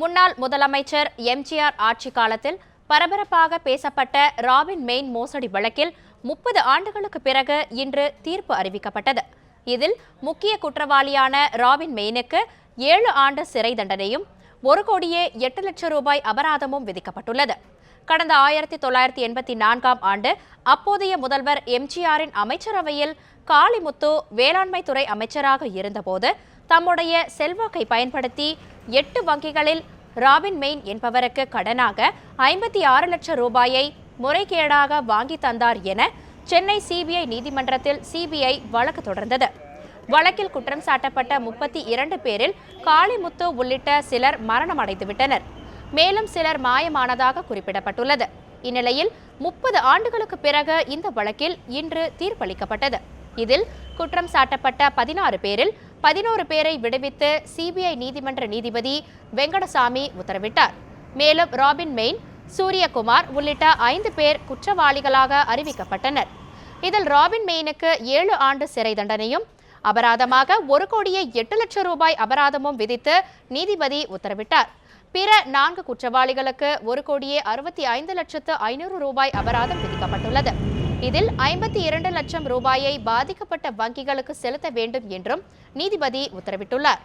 முன்னாள் முதலமைச்சர் எம்ஜிஆர் ஆட்சி காலத்தில் பரபரப்பாக பேசப்பட்ட ராபின் மெயின் மோசடி வழக்கில் 30 ஆண்டுகளுக்கு பிறகு இன்று தீர்ப்பு அறிவிக்கப்பட்டது. இதில் முக்கிய குற்றவாளியான ராபின் மெயினுக்கு 7 ஆண்டு சிறை தண்டனையும் 1,08 லட்சம் ரூபாய் அபராதமும் விதிக்கப்பட்டுள்ளது. கடந்த 1984ஆம் ஆண்டு அப்போதைய முதல்வர் எம்ஜிஆரின் அமைச்சரவையில் காளிமுத்து வேளாண்மைத்துறை அமைச்சராக இருந்தபோது தம்முடைய செல்வாக்கை பயன்படுத்தி 8 வங்கிகளில் ராபின் மெயின் என்பவருக்கு கடனாக 56 லட்சம் ரூபாயை முறைகேடாக வாங்கி தந்தார் என சென்னை சிபிஐ நீதிமன்றத்தில் சிபிஐ வழக்கு தொடர்ந்தது. வழக்கில் குற்றம் சாட்டப்பட்ட 32 பேரில் காளிமுத்து உள்ளிட்ட சிலர் மரணமடைந்துவிட்டனர். மேலும் சிலர் மாயமானதாக குறிப்பிடப்பட்டுள்ளது. இந்நிலையில் 30 ஆண்டுகளுக்கு பிறகு இந்த வழக்கில் இன்று தீர்ப்பளிக்கப்பட்டது. இதில் குற்றம் சாட்டப்பட்ட 16 பேரில் 11 பேரை விடுவித்து சிபிஐ நீதிமன்ற நீதிபதி வெங்கடசாமி உத்தரவிட்டார். மேலும் ராபின் மெயின், சூரியகுமார் உள்ளிட்ட 5 பேர் குற்றவாளிகளாக அறிவிக்கப்பட்டனர். இதில் ராபின் மெயினுக்கு 7 ஆண்டு சிறை தண்டனையும் அபராதமாக 1,08 லட்சம் ரூபாய் அபராதமும் விதித்து நீதிபதி உத்தரவிட்டார். பிற 4 குற்றவாளிகளுக்கு 1,65,500,000 ரூபாய் அபராதம் விதிக்கப்பட்டுள்ளது. இதில் 52 லட்சம் ரூபாயை பாதிக்கப்பட்ட வங்கிகளுக்கு செலுத்த வேண்டும் என்றும் நீதிபதி உத்தரவிட்டுள்ளார்.